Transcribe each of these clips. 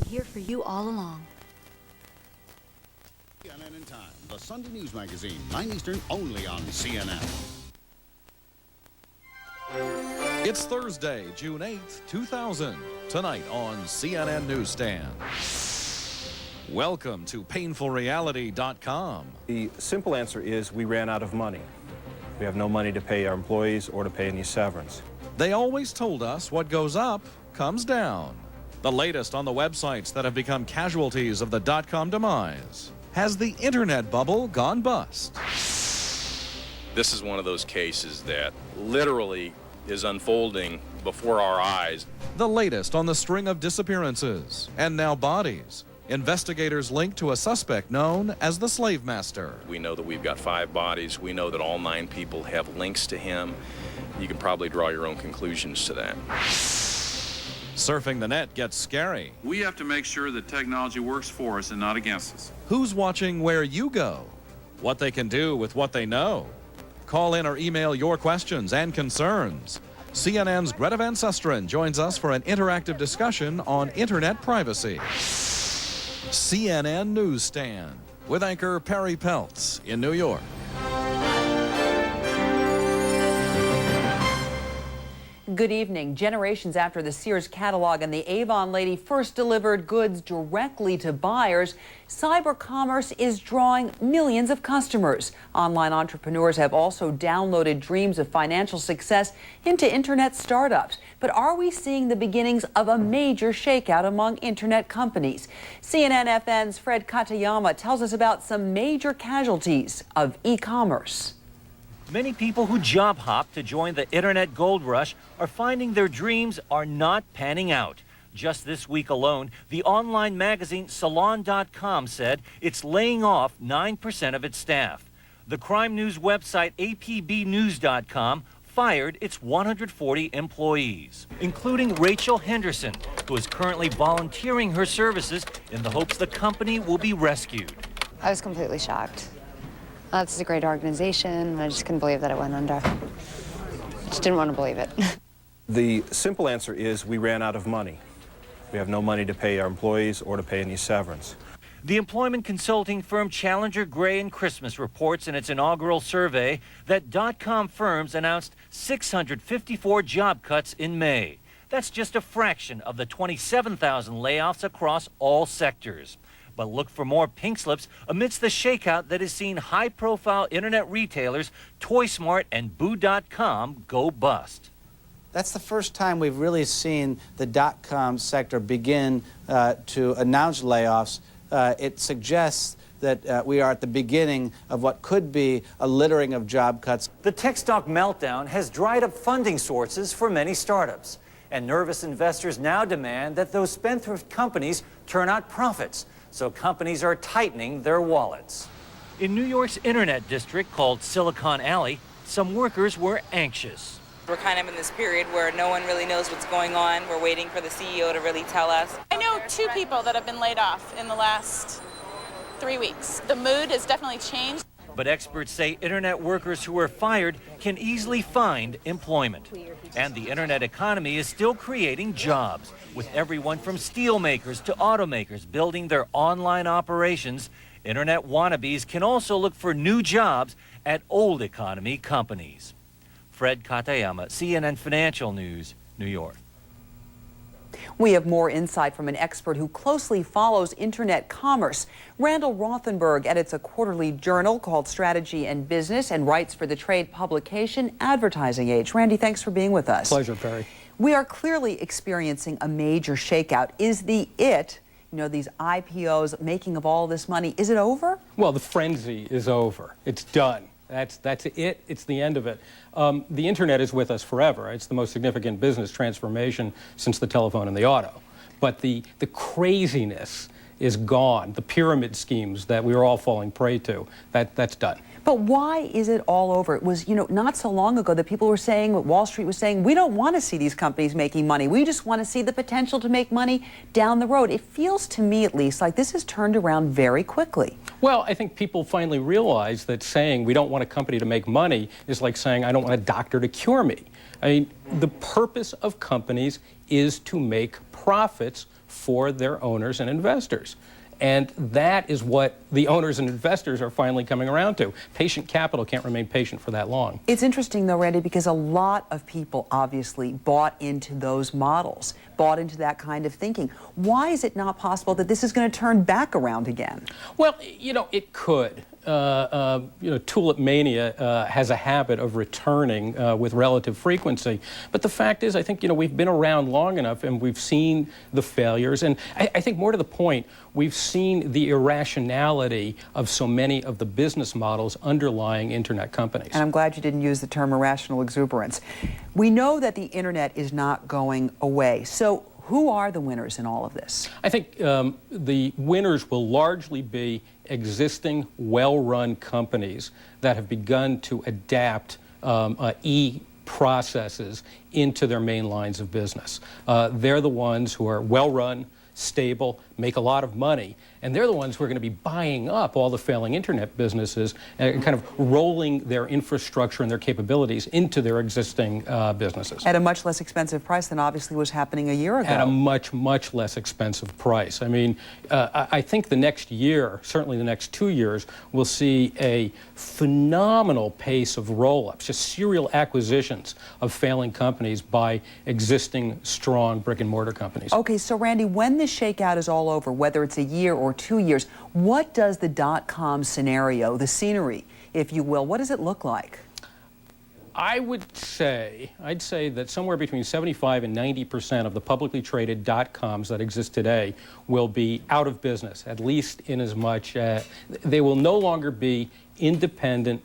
Here for you all along. CNN in Time, the Sunday news magazine, 9 Eastern, only on CNN. It's Thursday, June 8th, 2000. Tonight on CNN NewsStand. Welcome to PainfulReality.com. The simple answer is we ran out of money. We have no money to pay our employees or to pay any severance. They always told us what goes up comes down. The latest on the websites that have become casualties of the dot-com demise. Has the internet bubble gone bust? This is one of those cases that literally is unfolding before our eyes. The latest on the string of disappearances and now bodies. Investigators linked to a suspect known as the slave master. We know that we've got 5 bodies. We know that all 9 people have links to him. You can probably draw your own conclusions to that. Surfing the net gets scary. We have to make sure that technology works for us and not against us. Who's watching where you go? What they can do with what they know? Call in or email your questions and concerns. CNN's Greta Van Susteren joins us for an interactive discussion on internet privacy. CNN NewsStand with anchor Perri Peltz in New York. Good evening. Generations after the Sears catalog and the Avon lady first delivered goods directly to buyers, cyber commerce is drawing millions of customers. Online entrepreneurs have also downloaded dreams of financial success into internet startups. But are we seeing the beginnings of a major shakeout among internet companies? CNN FN's Fred Katayama tells us about some major casualties of e-commerce. Many people who job hop to join the internet gold rush are finding their dreams are not panning out. Just this week alone, the online magazine Salon.com said it's laying off 9% of its staff. The crime news website APBnews.com fired its 140 employees, including Rachel Henderson, who is currently volunteering her services in the hopes the company will be rescued. I was completely shocked. This is a great organization. I just couldn't believe that it went under. I just didn't want to believe it. The simple answer is we ran out of money. We have no money to pay our employees or to pay any severance. The employment consulting firm Challenger Gray & Christmas reports in its inaugural survey that dot-com firms announced 654 job cuts in May. That's just a fraction of the 27,000 layoffs across all sectors. But look for more pink slips amidst the shakeout that has seen high-profile internet retailers ToySmart and Boo.com go bust. That's the first time we've really seen the dot-com sector begin to announce layoffs. It suggests that we are at the beginning of what could be a littering of job cuts. The tech stock meltdown has dried up funding sources for many startups. And nervous investors now demand that those spendthrift companies turn out profits. So companies are tightening their wallets. In New York's internet district called Silicon Alley, some workers were anxious. We're kind of in this period where no one really knows what's going on. We're waiting for the CEO to really tell us. I know 2 people that have been laid off in the last 3 weeks. The mood has definitely changed. But experts say internet workers who are fired can easily find employment. And the internet economy is still creating jobs, with everyone from steel makers to automakers building their online operations. Internet wannabes can also look for new jobs at old economy companies. Fred Katayama, CNN Financial News, New York. We have more insight from an expert who closely follows internet commerce. Randall Rothenberg edits a quarterly journal called Strategy and Business and writes for the trade publication Advertising Age. Randy, thanks for being with us. Pleasure, Perry. We are clearly experiencing a major shakeout. Is these IPOs making of all this money, is it over? Well, the frenzy is over. It's done. That's it. It's the end of it. The internet is with us forever. It's the most significant business transformation since the telephone and the auto. But the craziness is gone. The pyramid schemes that we were all falling prey to, that's done. But why is it all over? It was, not so long ago that people were saying, Wall Street was saying, we don't want to see these companies making money. We just want to see the potential to make money down the road. It feels to me, at least, like this has turned around very quickly. Well, I think people finally realize that saying we don't want a company to make money is like saying I don't want a doctor to cure me. I mean, the purpose of companies is to make profits for their owners and investors. And that is what the owners and investors are finally coming around to. Patient capital can't remain patient for that long. It's interesting, though, Randy, because a lot of people obviously bought into those models, bought into that kind of thinking. Why is it not possible that this is going to turn back around again? Well, you know, it could. Tulip mania has a habit of returning with relative frequency. But the fact is, I think, we've been around long enough and we've seen the failures. And I think more to the point, we've seen the irrationality of so many of the business models underlying internet companies. And I'm glad you didn't use the term irrational exuberance. We know that the internet is not going away. So who are the winners in all of this? I think the winners will largely be existing, well-run companies that have begun to adapt e-processes into their main lines of business. They're the ones who are well-run, stable, make a lot of money, and they're the ones who are going to be buying up all the failing internet businesses and kind of rolling their infrastructure and their capabilities into their existing businesses. At a much less expensive price than obviously was happening a year ago. At a much, much less expensive price. I mean, I think the next year, certainly the next 2 years, we'll see a phenomenal pace of roll-ups, just serial acquisitions of failing companies by existing, strong brick-and-mortar companies. Okay, so Randy, when this shakeout is all over, whether it's a year or 2 years, what does the dot-com scenario, the scenery, if you will, what does it look like? I'd say that somewhere between 75 and 90% of the publicly traded dot-coms that exist today will be out of business, at least in as much they will no longer be independent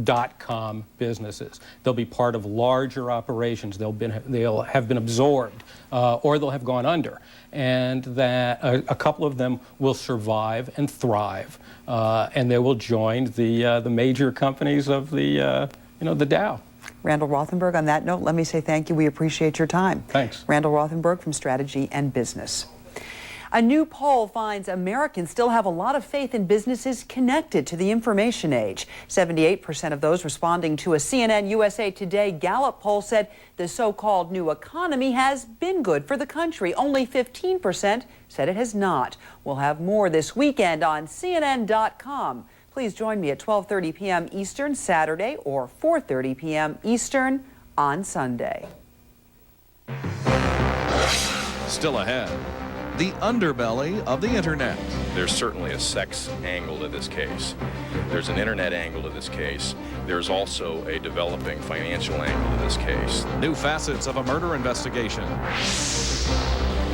dot-com businesses. They'll be part of larger operations. They'll have been absorbed or they'll have gone under. And that a couple of them will survive and thrive, and they will join the major companies of the Dow. Randall Rothenberg, on that note, let me say thank you. We appreciate your time. Thanks. Randall Rothenberg from Strategy and Business. A new poll finds Americans still have a lot of faith in businesses connected to the information age. 78% of those responding to a CNN USA Today Gallup poll said the so-called new economy has been good for the country. Only 15% said it has not. We'll have more this weekend on CNN.com. Please join me at 12:30 p.m. Eastern Saturday or 4:30 p.m. Eastern on Sunday. Still ahead, the underbelly of the internet. There's certainly a sex angle to this case. There's an internet angle to this case. There's also a developing financial angle to this case. New facets of a murder investigation.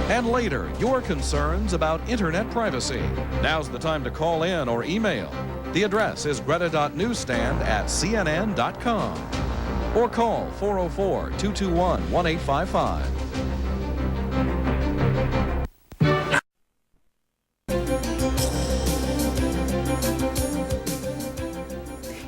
And later, your concerns about internet privacy. Now's the time to call in or email. The address is greta.newsstand@cnn.com. Or call 404-221-1855.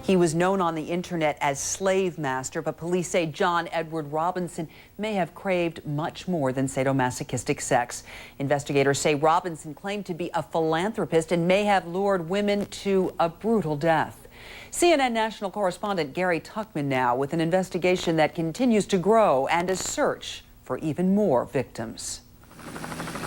He was known on the internet as Slave Master, but police say John Edward Robinson may have craved much more than sadomasochistic sex. Investigators say Robinson claimed to be a philanthropist and may have lured women to a brutal death. CNN national correspondent Gary Tuchman now with an investigation that continues to grow and a search for even more victims.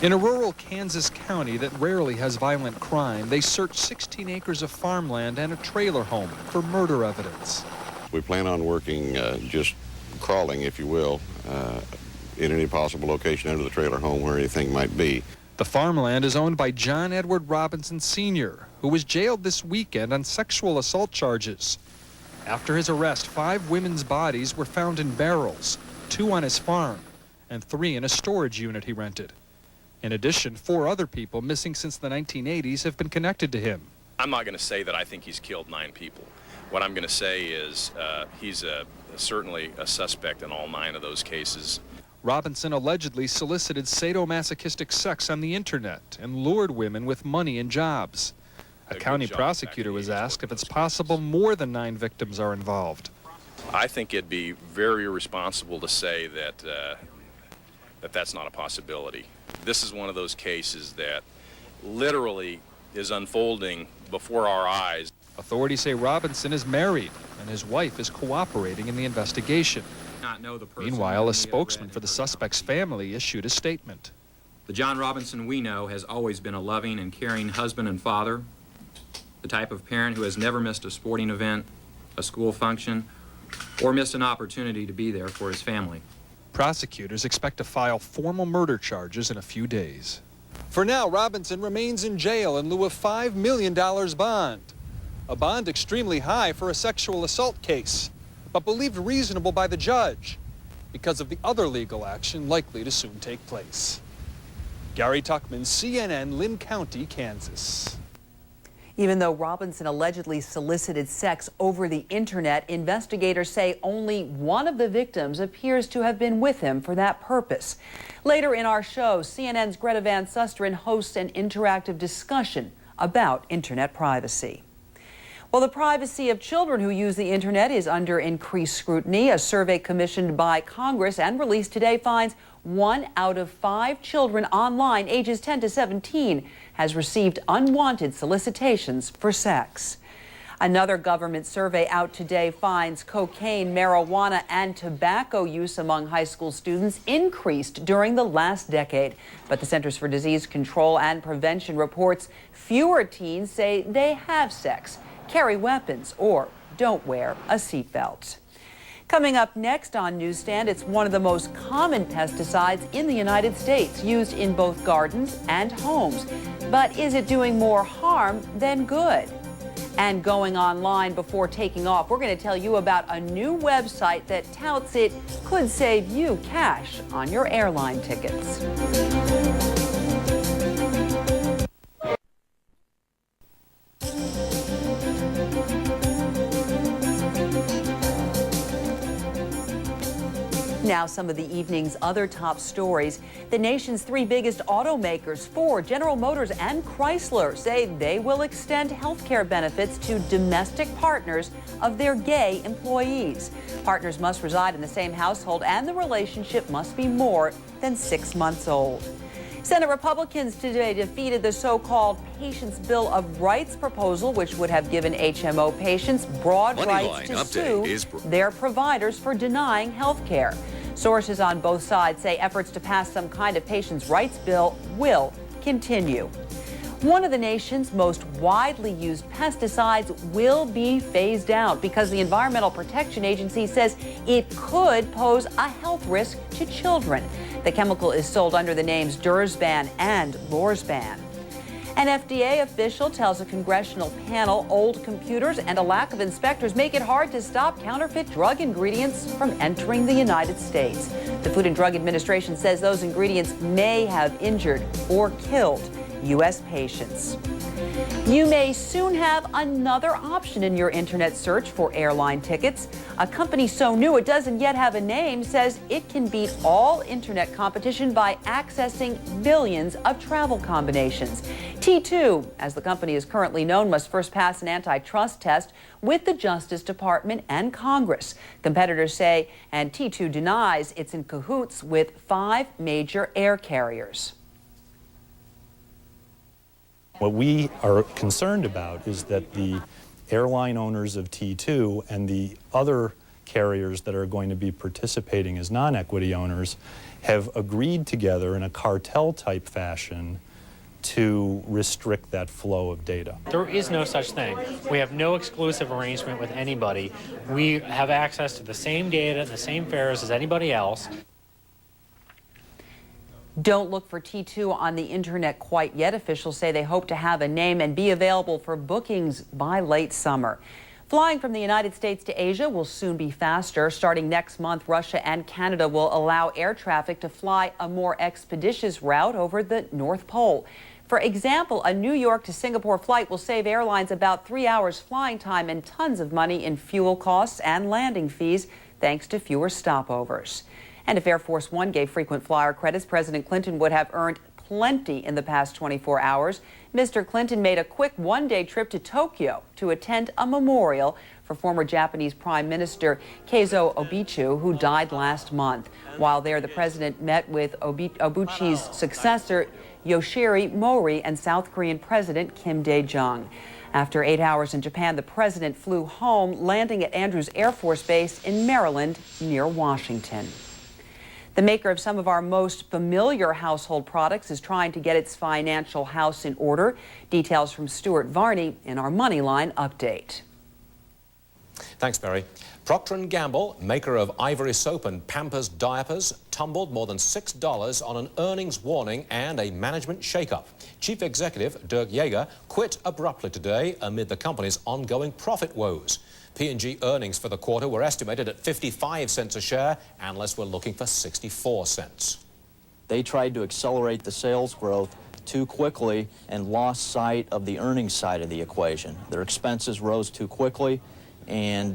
In a rural Kansas county that rarely has violent crime, they searched 16 acres of farmland and a trailer home for murder evidence. We plan on working, just crawling, if you will, in any possible location under the trailer home where anything might be. The farmland is owned by John Edward Robinson Sr., who was jailed this weekend on sexual assault charges. After his arrest, 5 women's bodies were found in barrels, 2 on his farm, and 3 in a storage unit he rented. In addition, 4 other people missing since the 1980s have been connected to him. I'm not going to say that I think he's killed 9 people. What I'm going to say is he's certainly a suspect in all 9 of those cases. Robinson allegedly solicited sadomasochistic sex on the internet and lured women with money and jobs. A county prosecutor was asked if it's possible more than 9 victims are involved. I think it'd be very irresponsible to say that that's not a possibility. This is one of those cases that literally is unfolding before our eyes. Authorities say Robinson is married and his wife is cooperating in the investigation. Meanwhile, a spokesman for the suspect's family issued a statement. The John Robinson we know has always been a loving and caring husband and father, the type of parent who has never missed a sporting event, a school function, or missed an opportunity to be there for his family. Prosecutors expect to file formal murder charges in a few days. For now, Robinson remains in jail in lieu of $5 million bond. A bond extremely high for a sexual assault case, but believed reasonable by the judge because of the other legal action likely to soon take place. Gary Tuckman, CNN, Lynn County, Kansas. Even though Robinson allegedly solicited sex over the internet, investigators say only one of the victims appears to have been with him for that purpose. Later in our show, CNN's Greta Van Susteren hosts an interactive discussion about internet privacy. Well, the privacy of children who use the internet is under increased scrutiny. A survey commissioned by Congress and released today finds 1 out of 5 children online ages 10 to 17 has received unwanted solicitations for sex. Another government survey out today finds cocaine, marijuana, and tobacco use among high school students increased during the last decade. But the Centers for Disease Control and Prevention reports fewer teens say they have sex, carry weapons, or don't wear a seatbelt. Coming up next on Newsstand, it's one of the most common pesticides in the United States, used in both gardens and homes. But is it doing more harm than good? And going online before taking off, we're going to tell you about a new website that touts it could save you cash on your airline tickets. Now, some of the evening's other top stories. The nation's 3 biggest automakers, Ford, General Motors, and Chrysler, say they will extend health care benefits to domestic partners of their gay employees. Partners must reside in the same household, and the relationship must be more than 6 months old. Senate Republicans today defeated the so-called Patients' Bill of Rights proposal, which would have given HMO patients broad rights to sue their providers for denying health care. Sources on both sides say efforts to pass some kind of patients' rights bill will continue. One of the nation's most widely used pesticides will be phased out because the Environmental Protection Agency says it could pose a health risk to children. The chemical is sold under the names Dursban and Lorsban. An FDA official tells a congressional panel old computers and a lack of inspectors make it hard to stop counterfeit drug ingredients from entering the United States. The Food and Drug Administration says those ingredients may have injured or killed U.S. patients. You may soon have another option in your internet search for airline tickets. A company so new it doesn't yet have a name says it can beat all internet competition by accessing billions of travel combinations. T2, as the company is currently known, must first pass an antitrust test with the Justice Department and Congress. Competitors say, and T2 denies, it's in cahoots with 5 major air carriers. What we are concerned about is that the airline owners of T2 and the other carriers that are going to be participating as non-equity owners have agreed together in a cartel-type fashion to restrict that flow of data. There is no such thing. We have no exclusive arrangement with anybody. We have access to the same data, the same fares as anybody else. Don't look for T2 on the internet quite yet. Officials say they hope to have a name and be available for bookings by late summer. Flying from the United States to Asia will soon be faster. Starting next month, Russia and Canada will allow air traffic to fly a more expeditious route over the North Pole. For example, a New York to Singapore flight will save airlines about 3 hours flying time and tons of money in fuel costs and landing fees, thanks to fewer stopovers. And if Air Force One gave frequent flyer credits, President Clinton would have earned plenty in the past 24 hours. Mr. Clinton made a quick one-day trip to Tokyo to attend a memorial for former Japanese Prime Minister Keizo Obichu, who died last month. While there, the president met with Obuchi's successor, Yoshiri Mori and South Korean President Kim Dae-jung. After 8 hours in Japan, the president flew home, landing at Andrews Air Force Base in Maryland, near Washington. The maker of some of our most familiar household products is trying to get its financial house in order. Details from Stuart Varney in our Moneyline update. Thanks, Perri. Procter & Gamble, maker of Ivory soap and Pampers diapers, tumbled more than $6 on an earnings warning and a management shakeup. Chief Executive Dirk Yeager quit abruptly today amid the company's ongoing profit woes. P&G earnings for the quarter were estimated at 55 cents a share. Analysts were looking for 64 cents. They tried to accelerate the sales growth too quickly and lost sight of the earnings side of the equation. Their expenses rose too quickly, and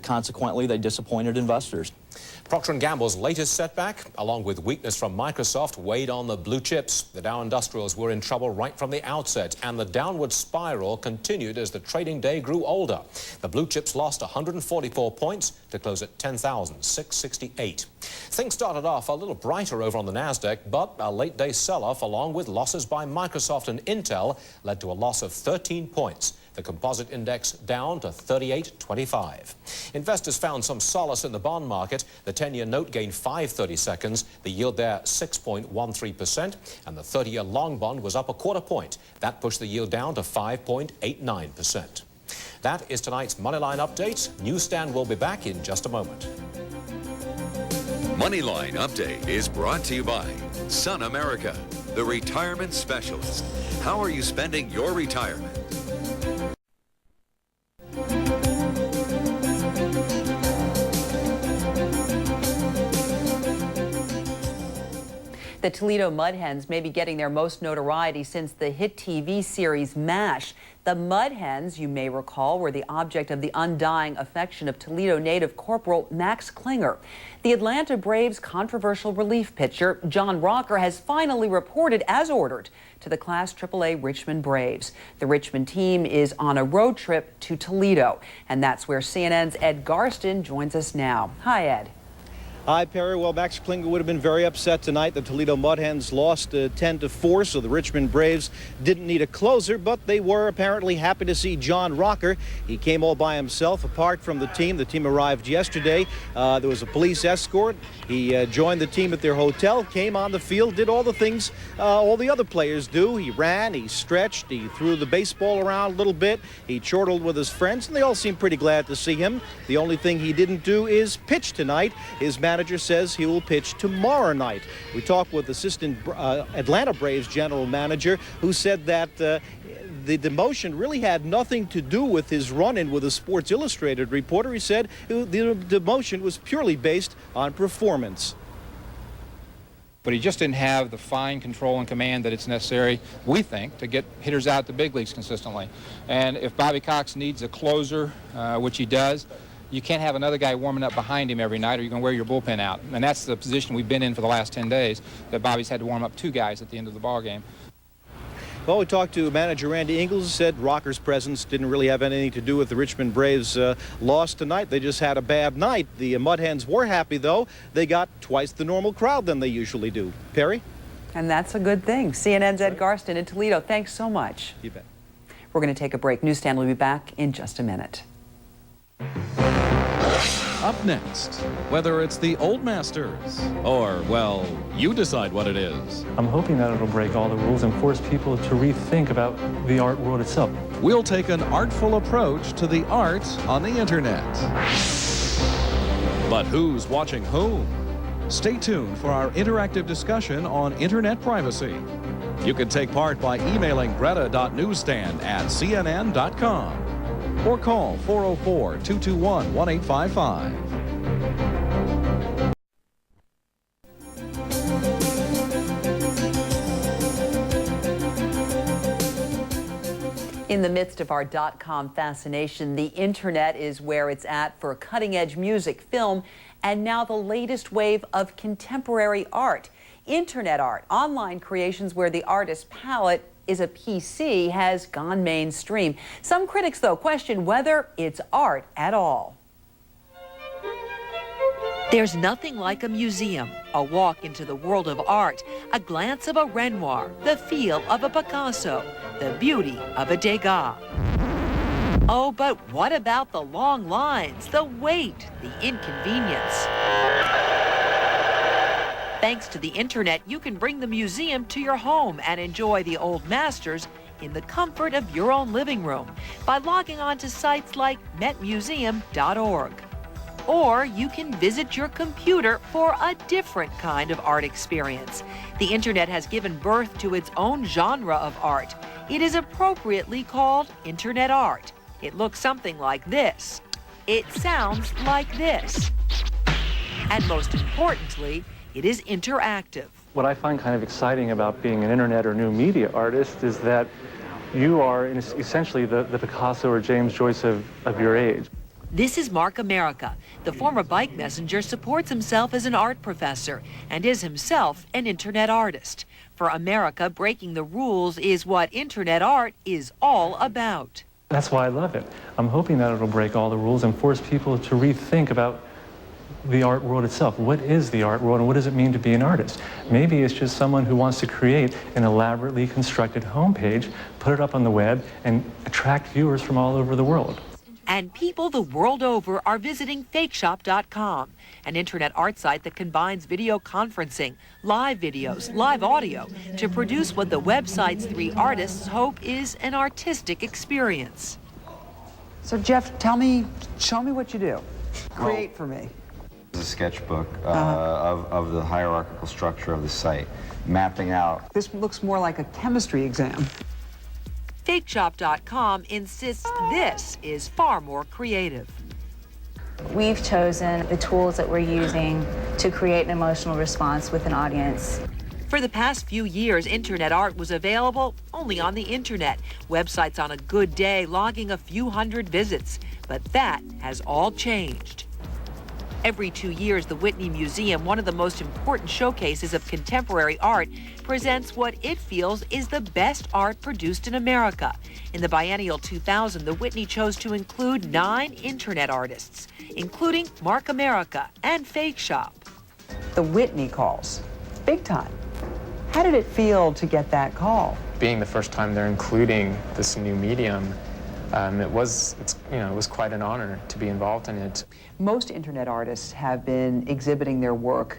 consequently, they disappointed investors. Procter & Gamble's latest setback, along with weakness from Microsoft, weighed on the blue chips. The Dow Industrials were in trouble right from the outset, and the downward spiral continued as the trading day grew older. The blue chips lost 144 points to close at 10,668. Things started off a little brighter over on the NASDAQ, but a late-day sell-off, along with losses by Microsoft and Intel, led to a loss of 13 points. The composite index down to 38.25. Investors found some solace in the bond market. The 10-year note gained 5/32 seconds. The yield there 6.13%, and the 30-year long bond was up a quarter point. That pushed the yield down to 5.89%. That is tonight's Moneyline update. Newsstand will be back in just a moment. Moneyline Update is brought to you by Sun America, the retirement specialist. How are you spending your retirement? The Toledo Mud Hens may be getting their most notoriety since the hit TV series MASH. The Mud Hens, you may recall, were the object of the undying affection of Toledo native Corporal Max Klinger. The Atlanta Braves' controversial relief pitcher, John Rocker, has finally reported as ordered to the Class AAA Richmond Braves. The Richmond team is on a road trip to Toledo, and that's where CNN's Ed Garston joins us now. Hi, Ed. Hi, Perri. Well, Max Klinger would have been very upset tonight. The Toledo Mud Hens lost 10-4, so the Richmond Braves didn't need a closer, but they were apparently happy to see John Rocker. He came all by himself, apart from the team. The team arrived yesterday. There was a police escort. He joined the team at their hotel, came on the field, did all the things all the other players do. He ran, he stretched, he threw the baseball around a little bit. He chortled with his friends, and they all seemed pretty glad to see him. The only thing he didn't do is pitch tonight. His manager says he will pitch tomorrow night. We talked with assistant Atlanta Braves general manager, who said that the demotion really had nothing to do with his run-in with a Sports Illustrated reporter. He said the demotion was purely based on performance. But he just didn't have the fine control and command that it's necessary, we think, to get hitters out the big leagues consistently. And if Bobby Cox needs a closer, which he does, you can't have another guy warming up behind him every night, or you're going to wear your bullpen out. And that's the position we've been in for the last 10 days, that Bobby's had to warm up two guys at the end of the ball game. Well, we talked to manager Randy Ingles, who said Rocker's presence didn't really have anything to do with the Richmond Braves' loss tonight. They just had a bad night. The Mud Hens were happy, though. They got twice the normal crowd than they usually do. Perri? And that's a good thing. CNN's Ed Garston in Toledo. Thanks so much. You bet. We're going to take a break. Newsstand will be back in just a minute. Up next, whether it's the old masters or, well, you decide what it is. I'm hoping that it'll break all the rules and force people to rethink about the art world itself. We'll take an artful approach to the art on the internet. But who's watching whom? Stay tuned for our interactive discussion on internet privacy. You can take part by emailing greta.newsstand@cnn.com. or call 404-221-1855. In the midst of our .com fascination, the internet is where it's at for cutting-edge music, film, and now the latest wave of contemporary art. Internet art, online creations where the artist's palette is a PC, has gone mainstream. Some critics, though, question whether it's art at all. There's nothing like a museum, a walk into the world of art, a glance of a Renoir, the feel of a Picasso, the beauty of a Degas. Oh, but what about the long lines, the wait, the inconvenience? Thanks to the internet, you can bring the museum to your home and enjoy the old masters in the comfort of your own living room by logging on to sites like metmuseum.org. Or you can visit your computer for a different kind of art experience. The internet has given birth to its own genre of art. It is appropriately called internet art. It looks something like this. It sounds like this. And most importantly, it is interactive. What I find kind of exciting about being an internet or new media artist is that you are essentially the Picasso or James Joyce of your age. This is Mark America. The former bike messenger supports himself as an art professor and is himself an internet artist. For America, breaking the rules is what internet art is all about. That's why I love it. I'm hoping that it'll break all the rules and force people to rethink about the art world itself. What is the art world and what does it mean to be an artist? Maybe it's just someone who wants to create an elaborately constructed homepage, put it up on the web, and attract viewers from all over the world. And people the world over are visiting fakeshop.com, an internet art site that combines video conferencing, live videos, live audio to produce what the website's 3 artists hope is an artistic experience. So Jeff, show me what you do. Create for me. It's a sketchbook of the hierarchical structure of the site, mapping out. This looks more like a chemistry exam. Fakeshop.com insists this is far more creative. We've chosen the tools that we're using to create an emotional response with an audience. For the past few years, internet art was available only on the internet. Websites on a good day logging a few hundred visits. But that has all changed. Every 2 years, the Whitney Museum, one of the most important showcases of contemporary art, presents what it feels is the best art produced in America. In the biennial 2000, the Whitney chose to include 9 internet artists, including Mark America and Fake Shop. The Whitney calls, big time. How did it feel to get that call? Being the first time they're including this new medium, it was quite an honor to be involved in it. Most internet artists have been exhibiting their work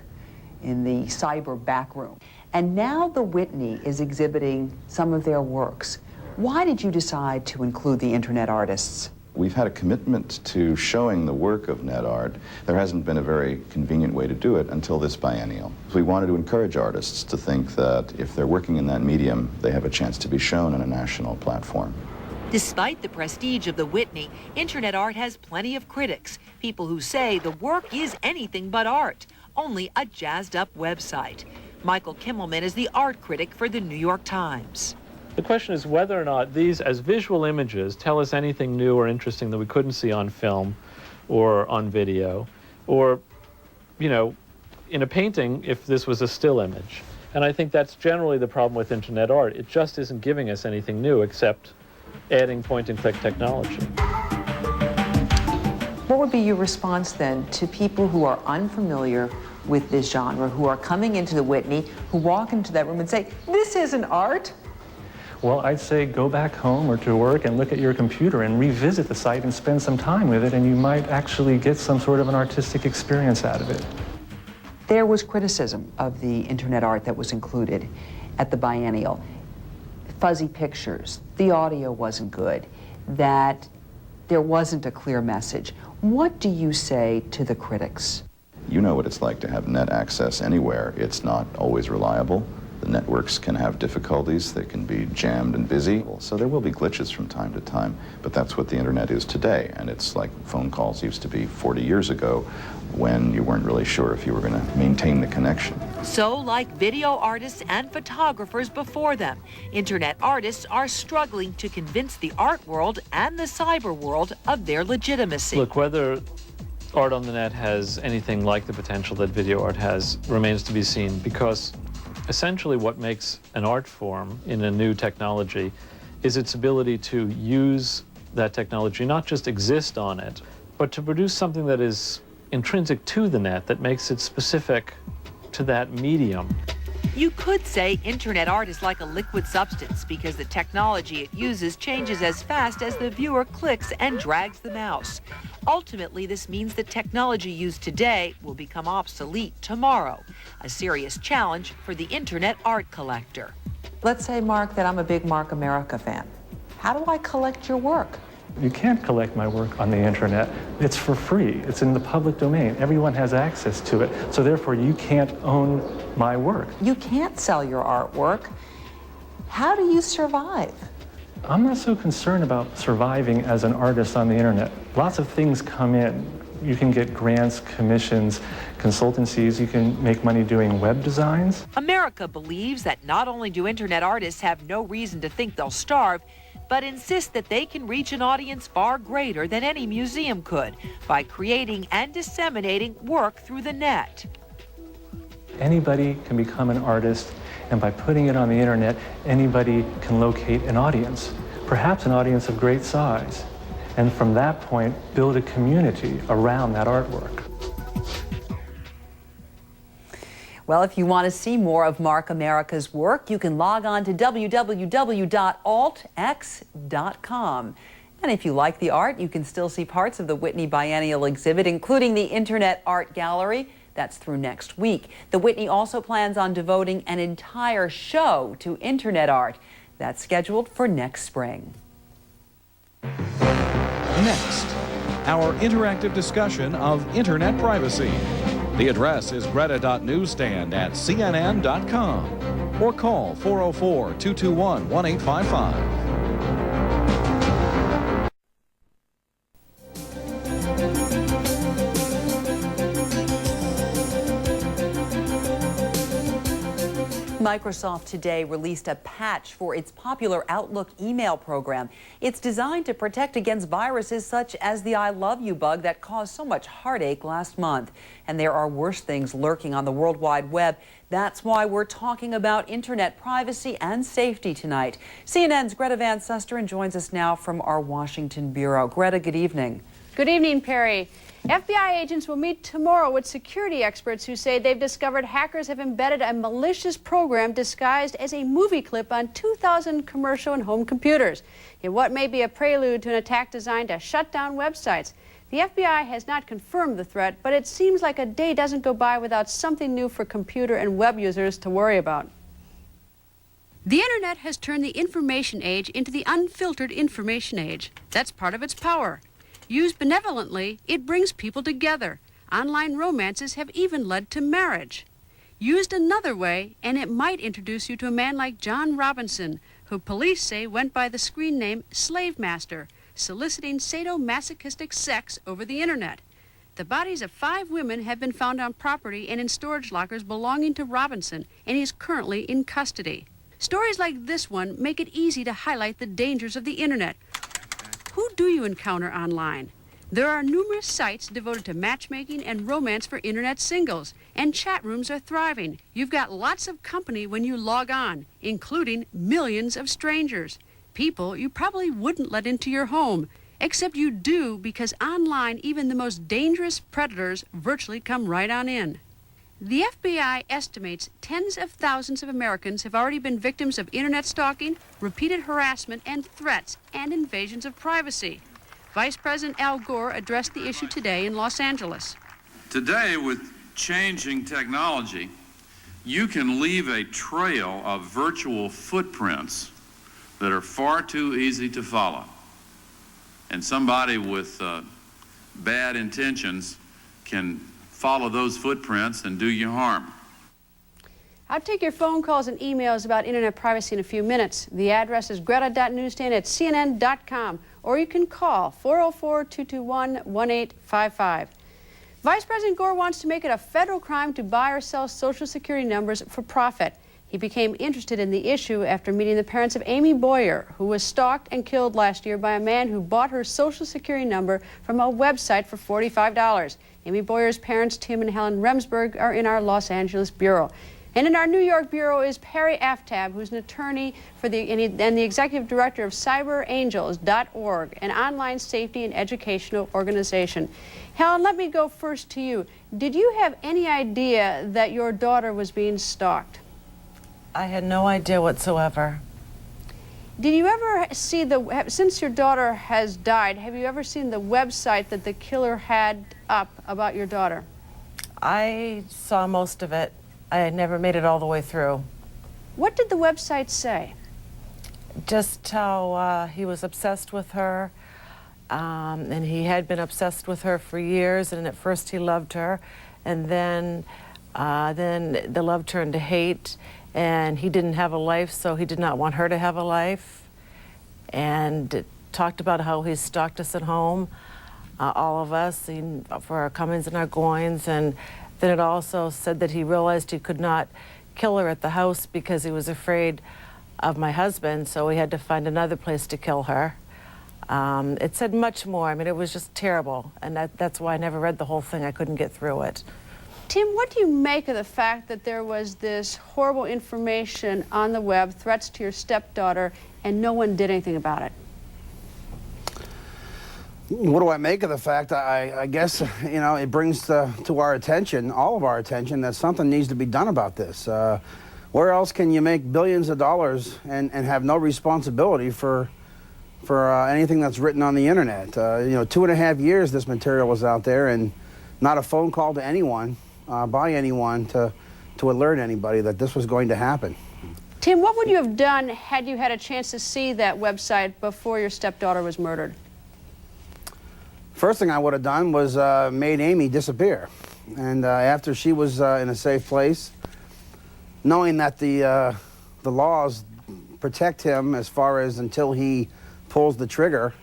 in the cyber backroom. And now the Whitney is exhibiting some of their works. Why did you decide to include the internet artists? We've had a commitment to showing the work of net art. There hasn't been a very convenient way to do it until this biennial. We wanted to encourage artists to think that if they're working in that medium, they have a chance to be shown on a national platform. Despite the prestige of the Whitney, internet art has plenty of critics, people who say the work is anything but art, only a jazzed-up website. Michael Kimmelman is the art critic for the New York Times. The question is whether or not these, as visual images, tell us anything new or interesting that we couldn't see on film or on video, or, in a painting, if this was a still image. And I think that's generally the problem with internet art. It just isn't giving us anything new except adding point-and-click technology. What would be your response then to people who are unfamiliar with this genre, who are coming into the Whitney, who walk into that room and say, this isn't art? Well, I'd say go back home or to work and look at your computer and revisit the site and spend some time with it, and you might actually get some sort of an artistic experience out of it. There was criticism of the internet art that was included at the biennial. Fuzzy pictures, the audio wasn't good, that there wasn't a clear message. What do you say to the critics? You know what it's like to have net access anywhere. It's not always reliable. The networks can have difficulties. They can be jammed and busy. So there will be glitches from time to time, but that's what the internet is today. And it's like phone calls used to be 40 years ago when you weren't really sure if you were going to maintain the connection. So, like video artists and photographers before them, internet artists are struggling to convince the art world and the cyber world of their legitimacy. Look, whether art on the net has anything like the potential that video art has remains to be seen, because essentially what makes an art form in a new technology is its ability to use that technology, not just exist on it, but to produce something that is intrinsic to the net that makes it specific to that medium. You could say internet art is like a liquid substance because the technology it uses changes as fast as the viewer clicks and drags the mouse. Ultimately, this means the technology used today will become obsolete tomorrow, a serious challenge for the internet art collector. Let's say, Mark, that I'm a big Mark America fan. How do I collect your work? You can't collect my work on the internet. It's for free. It's in the public domain. Everyone has access to it. So therefore, you can't own my work. You can't sell your artwork. How do you survive? I'm not so concerned about surviving as an artist on the internet. Lots of things come in. You can get grants, commissions, consultancies. You can make money doing web designs. America believes that not only do internet artists have no reason to think they'll starve, but insist that they can reach an audience far greater than any museum could by creating and disseminating work through the net. Anybody can become an artist, and by putting it on the internet, anybody can locate an audience, perhaps an audience of great size, and from that point, build a community around that artwork. Well, if you want to see more of Mark America's work, you can log on to www.altx.com. And if you like the art, you can still see parts of the Whitney Biennial exhibit, including the Internet Art Gallery. That's through next week. The Whitney also plans on devoting an entire show to Internet art. That's scheduled for next spring. Next, our interactive discussion of Internet privacy. The address is greta.newsstand@cnn.com or call 404-221-1855. Microsoft today released a patch for its popular Outlook email program. It's designed to protect against viruses such as the I love you bug that caused so much heartache last month. And there are worse things lurking on the World Wide Web. That's why we're talking about internet privacy and safety tonight. CNN's Greta Van Susteren joins us now from our Washington bureau. Greta, good evening. Good evening, Perry. FBI agents will meet tomorrow with security experts who say they've discovered hackers have embedded a malicious program disguised as a movie clip on 2,000 commercial and home computers in what may be a prelude to an attack designed to shut down websites. The FBI has not confirmed the threat, but it seems like a day doesn't go by without something new for computer and web users to worry about. The internet has turned the information age into the unfiltered information age. That's part of its power. Used benevolently, it brings people together. Online romances have even led to marriage. Used another way, and it might introduce you to a man like John Robinson, who police say went by the screen name Slave Master, soliciting sadomasochistic sex over the internet. The bodies of 5 women have been found on property and in storage lockers belonging to Robinson, and he's currently in custody. Stories like this one make it easy to highlight the dangers of the internet. Who do you encounter online? There are numerous sites devoted to matchmaking and romance for internet singles, and chat rooms are thriving. You've got lots of company when you log on, including millions of strangers. People you probably wouldn't let into your home, except you do because online even the most dangerous predators virtually come right on in. The FBI estimates tens of thousands of Americans have already been victims of internet stalking, repeated harassment, and threats, and invasions of privacy. Vice President Al Gore addressed the issue today in Los Angeles. Today, with changing technology, you can leave a trail of virtual footprints that are far too easy to follow. And somebody with bad intentions can follow those footprints and do you harm. I'll take your phone calls and emails about internet privacy in a few minutes. The address is greta.newsstand@cnn.com, or you can call 404-221-1855. Vice President Gore wants to make it a federal crime to buy or sell Social Security numbers for profit. He became interested in the issue after meeting the parents of Amy Boyer, who was stalked and killed last year by a man who bought her Social Security number from a website for $45. Amy Boyer's parents, Tim and Helen Remsburg, are in our Los Angeles bureau. And in our New York bureau is Perri Aftab, who's an attorney for and the executive director of cyberangels.org, an online safety and educational organization. Helen, let me go first to you. Did you have any idea that your daughter was being stalked? I had no idea whatsoever. Did you ever see since your daughter has died, have you ever seen the website that the killer had up about your daughter? I saw most of it. I had never made it all the way through. What did the website say? Just how he was obsessed with her, and he had been obsessed with her for years, and at first he loved her, and then the love turned to hate, and he didn't have a life, so he did not want her to have a life, and it talked about how he stalked us at home, all of us, for our comings and our goings, and then it also said that he realized he could not kill her at the house because he was afraid of my husband, so he had to find another place to kill her. It said much more. I mean, it was just terrible, and that's why I never read the whole thing. I couldn't get through it. Tim, what do you make of the fact that there was this horrible information on the web, threats to your stepdaughter, and no one did anything about it? What do I make of the fact? I guess, you know, it brings to our attention, all of our attention, that something needs to be done about this. Where else can you make billions of dollars and have no responsibility for anything that's written on the internet? You know, 2.5 years this material was out there, and not a phone call to anyone, by anyone, to alert anybody that this was going to happen. Tim, what would you have done had you had a chance to see that website before your stepdaughter was murdered? First thing I would have done was made Amy disappear. And after she was in a safe place, knowing that the laws protect him as far as until he pulls the trigger,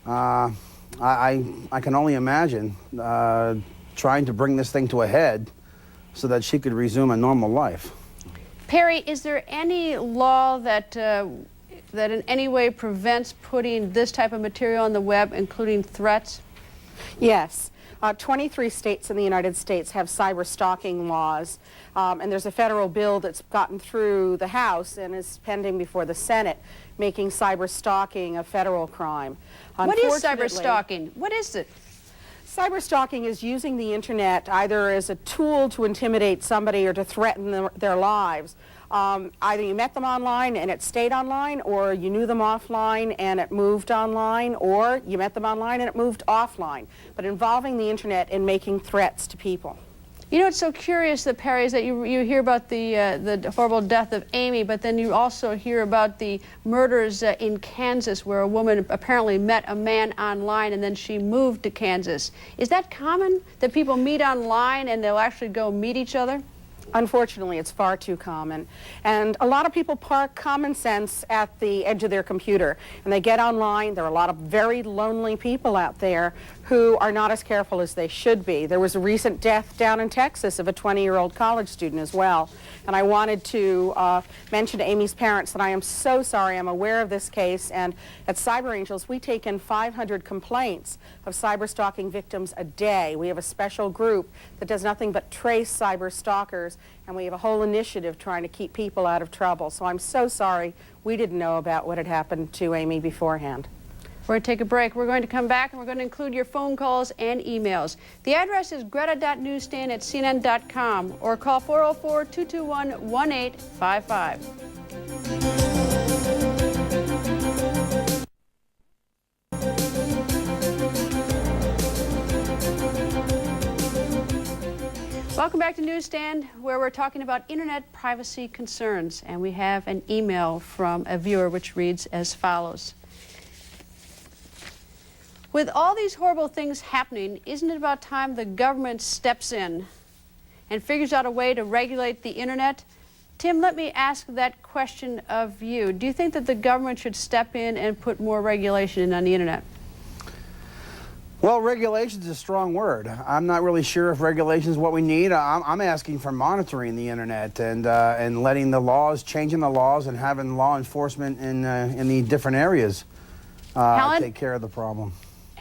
I can only imagine trying to bring this thing to a head so that she could resume a normal life. Perri, is there any law that in any way prevents putting this type of material on the web, including threats? Yes. 23 states in the United States have cyber stalking laws, and there's a federal bill that's gotten through the House and is pending before the Senate, making cyber stalking a federal crime. What is cyber stalking? What is it? Cyber stalking is using the internet either as a tool to intimidate somebody or to threaten their lives. Either you met them online and it stayed online, or you knew them offline and it moved online, or you met them online and it moved offline, but involving the internet in making threats to people. You know, it's so curious, Perri, is that you hear about the horrible death of Amy, but then you also hear about the murders in Kansas, where a woman apparently met a man online and then she moved to Kansas. Is that common, that people meet online and they'll actually go meet each other? Unfortunately, it's far too common. And a lot of people park common sense at the edge of their computer, and they get online. There are a lot of very lonely people out there who are not as careful as they should be. There was a recent death down in Texas of a 20-year-old college student as well. And I wanted to mention to Amy's parents that I am so sorry. I'm aware of this case, and at Cyber Angels, we take in 500 complaints of cyber stalking victims a day. We have a special group that does nothing but trace cyber stalkers, and we have a whole initiative trying to keep people out of trouble. So I'm so sorry we didn't know about what had happened to Amy beforehand. We're going to take a break. We're going to come back and we're going to include your phone calls and emails. The address is greta.newsstand@cnn.com or call 404-221-1855. Welcome back to Newsstand, where we're talking about internet privacy concerns. And we have an email from a viewer which reads as follows. With all these horrible things happening, isn't it about time the government steps in and figures out a way to regulate the internet? Tim, let me ask that question of you. Do you think that the government should step in and put more regulation in on the internet? Well, regulation is a strong word. I'm not really sure if regulation is what we need. I'm asking for monitoring the internet and letting the laws, changing the laws, and having law enforcement in the different areas take care of the problem.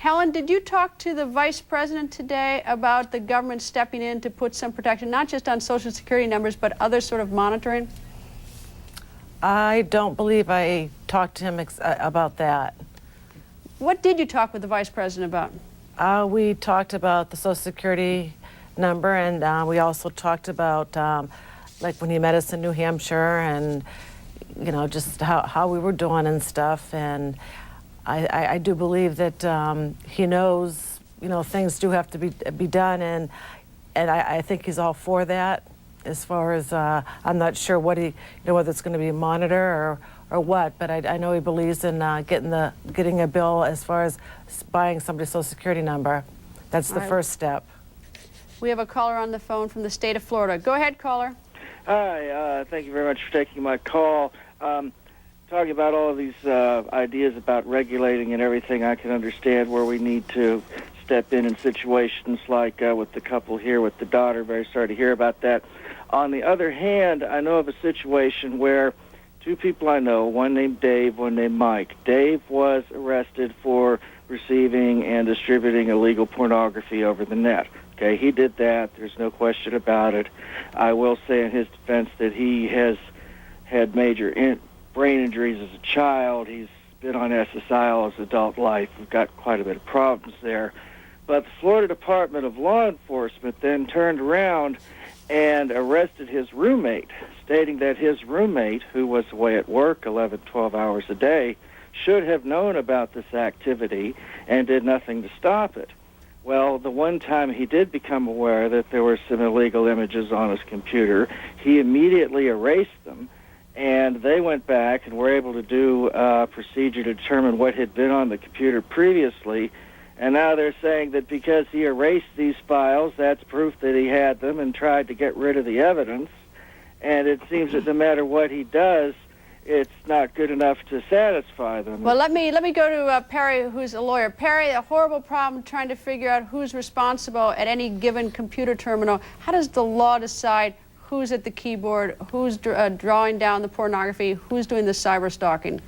Helen, did you talk to the Vice President today about the government stepping in to put some protection, not just on Social Security numbers, but other sort of monitoring? I don't believe I talked to him about that. What did you talk with the Vice President about? We talked about the Social Security number, and we also talked about like when he met us in New Hampshire, and you know, just how we were doing and stuff. And I do believe that he knows, you know, things do have to be done, and I think he's all for that. As far as I'm not sure what he, you know, whether it's going to be a monitor or what, but I know he believes in getting a bill as far as buying somebody's Social Security number. That's the first step. We have a caller on the phone from the state of Florida. Go ahead, caller. Hi, thank you very much for taking my call. Talking about all of these ideas about regulating and everything, I can understand where we need to step in situations like with the couple here with the daughter. Very sorry to hear about that. On the other hand, I know of a situation where two people I know, one named Dave, one named Mike. Dave was arrested for receiving and distributing illegal pornography over the net. Okay, he did that. There's no question about it. I will say in his defense that he has had major brain injuries as a child. He's been on SSI all his adult life. We've got quite a bit of problems there. But the Florida Department of Law Enforcement then turned around and arrested his roommate, stating that his roommate, who was away at work 11, 12 hours a day, should have known about this activity and did nothing to stop it. Well, the one time he did become aware that there were some illegal images on his computer, he immediately erased them, and they went back and were able to do a procedure to determine what had been on the computer previously. And now they're saying that because he erased these files, that's proof that he had them and tried to get rid of the evidence. And it seems that no matter what he does, it's not good enough to satisfy them. Well, let me go to Perri, who's a lawyer. Perri, a horrible problem trying to figure out who's responsible at any given computer terminal. How does the law decide who's at the keyboard, who's drawing down the pornography, who's doing the cyber stalking?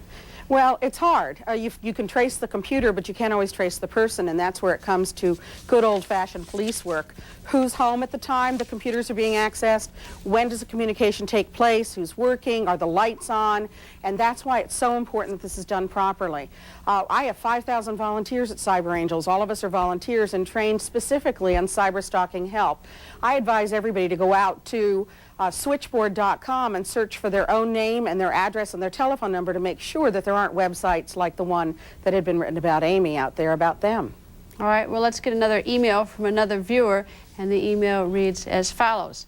Well, it's hard. You can trace the computer, but you can't always trace the person, and that's where it comes to good old-fashioned police work. Who's home at the time the computers are being accessed? When does the communication take place? Who's working? Are the lights on? And that's why it's so important that this is done properly. I have 5,000 volunteers at Cyber Angels. All of us are volunteers and trained specifically on cyber stalking help. I advise everybody to go out to switchboard.com and search for their own name and their address and their telephone number to make sure that there aren't websites like the one that had been written about Amy out there about them. All right, well, let's get another email from another viewer, and the email reads as follows.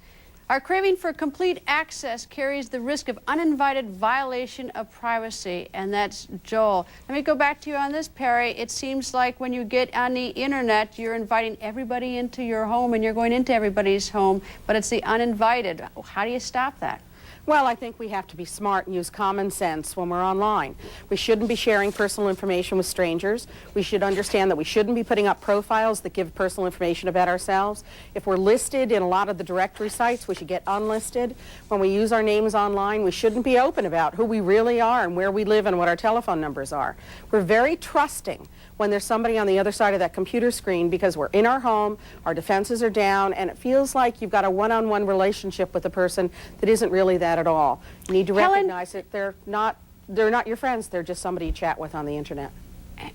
Our craving for complete access carries the risk of uninvited violation of privacy, and that's Joel. Let me go back to you on this, Perri. It seems like when you get on the internet, you're inviting everybody into your home, and you're going into everybody's home, but it's the uninvited. How do you stop that? Well, I think we have to be smart and use common sense when we're online. We shouldn't be sharing personal information with strangers. We should understand that we shouldn't be putting up profiles that give personal information about ourselves. If we're listed in a lot of the directory sites, we should get unlisted. When we use our names online, we shouldn't be open about who we really are and where we live and what our telephone numbers are. We're very trusting when there's somebody on the other side of that computer screen because we're in our home, our defenses are down, and it feels like you've got a one-on-one relationship with a person that isn't really that at all. You need to recognize that they're not your friends, they're just somebody you chat with on the internet.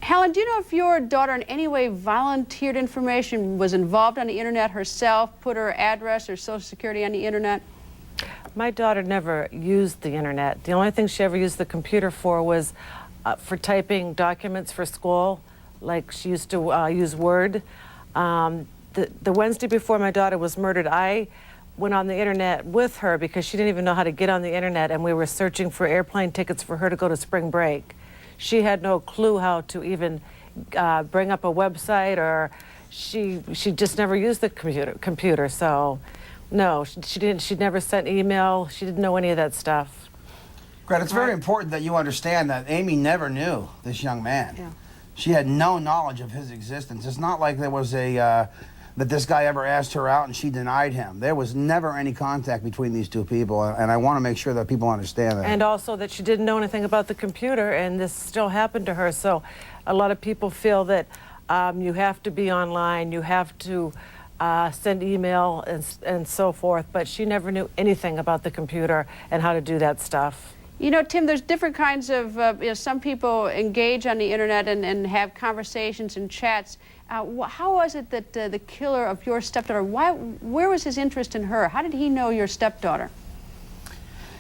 Helen, do you know if your daughter in any way volunteered information, was involved on the internet herself, put her address or Social Security on the internet? My daughter never used the internet. The only thing she ever used the computer for was for typing documents for school. Like she used to use Word. The Wednesday before my daughter was murdered, I went on the internet with her because she didn't even know how to get on the internet, and we were searching for airplane tickets for her to go to spring break. She had no clue how to even bring up a website, or she just never used the computer. So no, she didn't. She never sent email. She didn't know any of that stuff. Greta, it's very important that you understand that Amy never knew this young man. Yeah. She had no knowledge of his existence. It's not like there was that this guy ever asked her out and she denied him. There was never any contact between these two people, and I want to make sure that people understand that. And also that she didn't know anything about the computer, and this still happened to her. So a lot of people feel that you have to be online, you have to send email and so forth, but she never knew anything about the computer and how to do that stuff. You know, Tim, there's different kinds of, some people engage on the internet and have conversations and chats. How was it that the killer of your stepdaughter, where was his interest in her? How did he know your stepdaughter?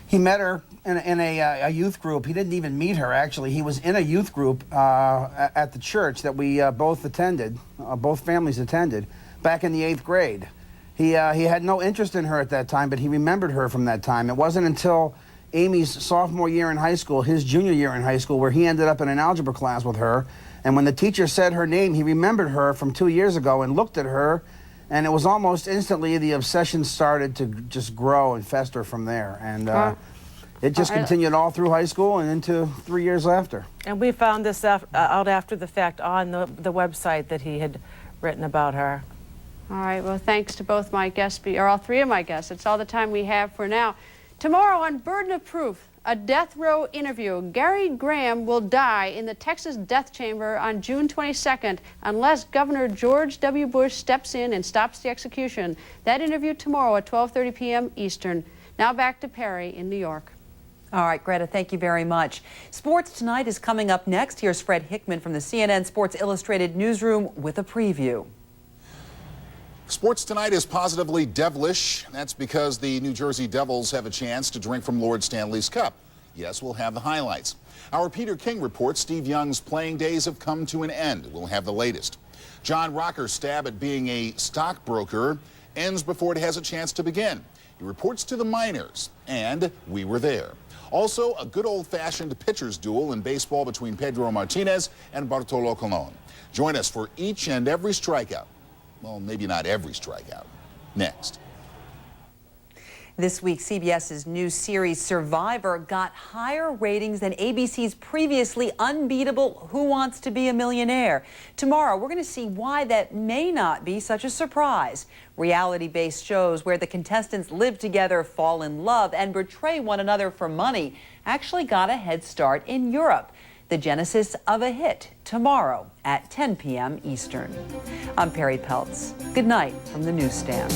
He met her in a youth group. He didn't even meet her, actually. He was in a youth group at the church that we both attended, both families attended, back in the 8th grade. He had no interest in her at that time, but he remembered her from that time. It wasn't until Amy's sophomore year in high school, his junior year in high school, where he ended up in an algebra class with her. And when the teacher said her name, he remembered her from 2 years ago and looked at her, and it was almost instantly the obsession started to just grow and fester from there. And it just continued all through high school and into 3 years after. And we found this out after the fact on the website that he had written about her. All right, well, thanks to both my guests, or all three of my guests. It's all the time we have for now. Tomorrow on Burden of Proof, a death row interview. Gary Graham will die in the Texas death chamber on June 22nd unless Governor George W. Bush steps in and stops the execution. That interview tomorrow at 12:30 p.m. Eastern. Now back to Perri in New York. All right, Greta, thank you very much. Sports Tonight is coming up next. Here's Fred Hickman from the CNN Sports Illustrated newsroom with a preview. Sports Tonight is positively devilish. That's because the New Jersey Devils have a chance to drink from Lord Stanley's cup. Yes, we'll have the highlights. Our Peter King reports Steve Young's playing days have come to an end. We'll have the latest. John Rocker's stab at being a stockbroker ends before it has a chance to begin. He reports to the minors, and we were there. Also, a good old-fashioned pitcher's duel in baseball between Pedro Martinez and Bartolo Colon. Join us for each and every strikeout. Well, maybe not every strikeout. Next. This week, CBS's new series Survivor got higher ratings than ABC's previously unbeatable Who Wants to Be a Millionaire. Tomorrow, we're going to see why that may not be such a surprise. Reality-based shows where the contestants live together, fall in love, and betray one another for money actually got a head start in Europe. The genesis of a hit tomorrow at 10 p.m. Eastern. I'm Perri Peltz. Good night from the newsstand.